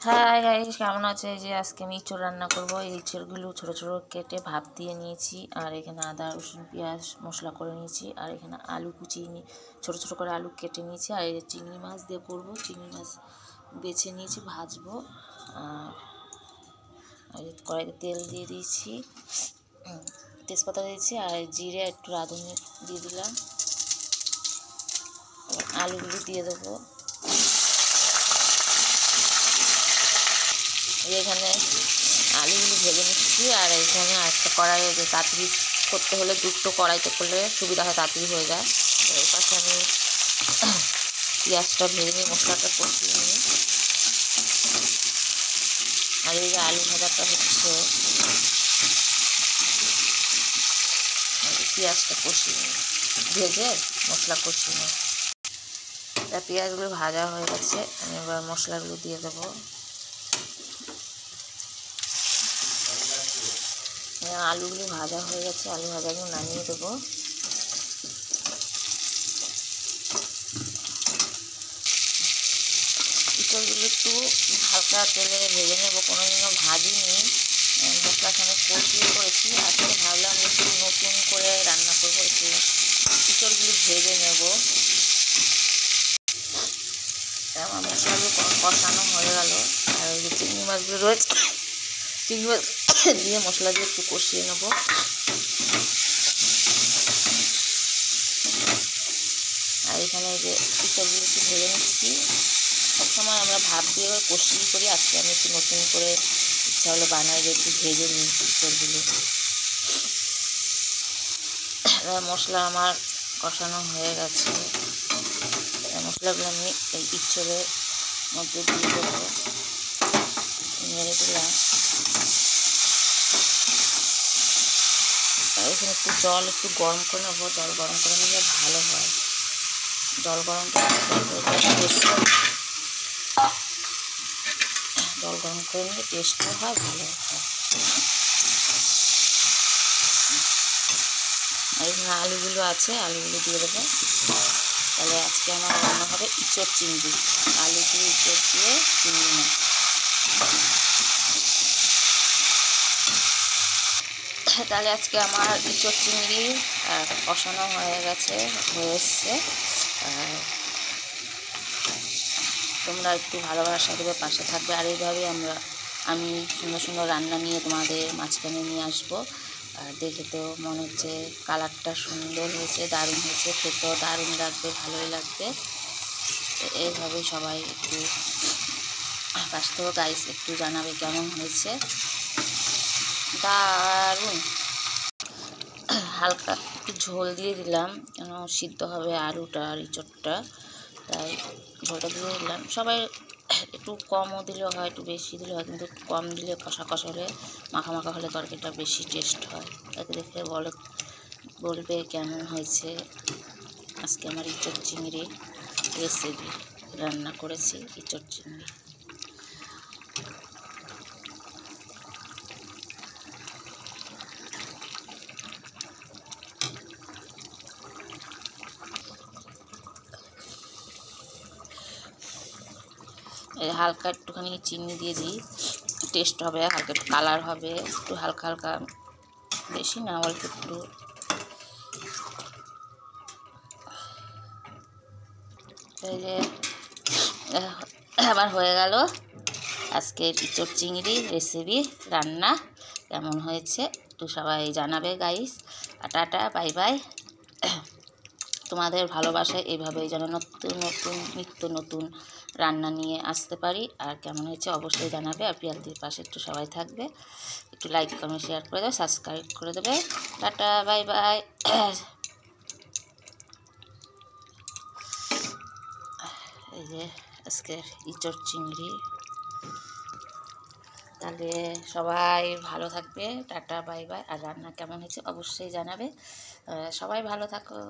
Hi guys, কেমন আছে? এই যে আজকে আমি ইঁচড় রান্না করব। এই ইঁচড়গুলো ছোটো ছোটো কেটে ভাপ দিয়ে নিয়েছি, আর এখানে আদা রসুন পেঁয়াজ মশলা করে নিয়েছি, আর এখানে আলু কুচিয়ে ছোটো ছোটো করে আলু কেটে নিয়েছি, আর এই যে চিংড়ি মাছ দিয়ে করব। চিংড়ি মাছ বেছে নিয়েছি, ভাজবো। আর কড়াইতে তেল দিয়ে দিয়েছি, তেজপাতা দিয়েছি, আর জিরে একটু রাঁধুনি দিয়ে দিলাম। আলুগুলো দিয়ে দেবো। এখানে আলুগুলো ভেজে নিচ্ছি, আর এখানে একটা কড়াইয়ে যে তাড়াতাড়ি করতে হলে দুটো কড়াইতে করলে সুবিধা হয়, তাড়াতাড়ি হয়ে যায়। তো এই পাশে আমি পেঁয়াজটা ভেজে নিই, মশলাটা কষিয়ে নিই। আর এই যে আলু ভাজাটা হচ্ছে, পেঁয়াজটা কষিয়ে নিই, ভেজে মশলা কষিয়ে নিই। তা পেঁয়াজগুলো ভাজা হয়ে গেছে, আমি এবার মশলাগুলো দিয়ে দেবো। আলুগুলো ভাজা হয়ে গেছে, আলু ভাজাগুলো নামিয়ে দেবো। ইঁচড়গুলো একটু হালকা তেলে ভেজে নেবো, কোনোদিনও ভাজিনি, মশলার সঙ্গে কষিয়ে করেছি। আজকে ভাবলাম একটু নতুন করে রান্না করবো, একটু ইঁচড়গুলো ভেজে নেব। আমার মশলাগুলো কষানো হয়ে গেল, আর ওই যে চিংড়ি মাছগুলো রয়েছে, চিংড়ি মাছ দিয়ে মশলা দিয়ে একটু কষিয়ে নেবো। আর এখানে যে ইঁচড়গুলো একটু ভেজে নিচ্ছি। সবসময় আমরা ভাপ দিয়ে কষিয়ে করি, আজকে আমি একটু নতুন করে ইচ্ছা হলো বানাই যে একটু ভেজে নিই ইঁচড়গুলো। মশলা আমার কষানো হয়ে গেছে, মশলাগুলো আমি এই ইঁচড়ের মধ্যে দিয়ে দেবো, নেড়ে দিলাম। আর এখানে একটু জল একটু গরম করে নেবো, জল গরম করে নিলে ভালো হয়। জল গরম করে নিলে টেস্টও হয়, ভালো হয়। আর এখানে আলুগুলো আছে, আলুগুলো দিয়ে দেবো। তাহলে আজকে আমার রান্না হবে ইঁচড় চিংড়ি, আলু দিয়ে ইঁচড় দিয়ে চিংড়ি মাছ। তাহলে আজকে আমার ইঁচড় চিংড়ি কষানো হয়ে গেছে, হয়ে এসছে। তোমরা একটু ভালোবাসা দেবে, পাশে থাকবে। আর এইভাবে আমি সুন্দর সুন্দর রান্না নিয়ে তোমাদের মাঝখানে নিয়ে আসবো। আর দেখে তো মনে হচ্ছে কালারটা সুন্দর হয়েছে, দারুণ হয়েছে, খেতেও দারুণ লাগবে, ভালোই লাগবে। এইভাবেই সবাই একটু পাশ থেকেও গাইস একটু জানাবে কেমন হয়েছে। দারুণ। হালকা একটু ঝোল দিয়ে দিলাম, কেন সিদ্ধ হবে আলুটা আর ইঁচড়টা, তাই ঝোলটা দিয়ে দিলাম। সবাই একটু কমও দিলেও হয়, একটু বেশি দিলেও হয়, কিন্তু কম দিলে কষা কষা হলে মাখা মাখা হলে তরকারিটা বেশি টেস্ট হয়। তাকে দেখে বলবে কেমন হয়েছে। আজকে আমার ইঁচড় চিংড়ি রেসিপি রান্না করেছি, ইঁচড় চিংড়ি। হালকা একটুখানি চিনি দিয়ে দিই, টেস্ট হবে, হালকা একটু কালার হবে, একটু হালকা হালকা, বেশি না, অল্প একটু। এই যে আবার হয়ে গেল আজকের ইঁচড় চিংড়ি রেসিপি রান্না। কেমন হয়েছে একটু সবাই জানাবে গাইস। Tata, bye bye. তোমাদের ভালোবাসায় এইভাবেই যেন নতুন নতুন নিত্য নতুন রান্না নিয়ে আসতে পারি। আর কেমন হয়েছে অবশ্যই জানাবে, আর পিয়ালদির পাশে একটু সবাই থাকবে, একটু লাইক কমেন্ট শেয়ার করে দেবে, সাবস্ক্রাইব করে দেবে। Tata, bye bye. এই যে আজকের ইঁচড় চিংড়ি। তাহলে সবাই ভালো থাকবে, টাটা, বাই বাই। আর রান্না কেমন হয়েছে অবশ্যই জানাবে। সবাই ভালো থাকো।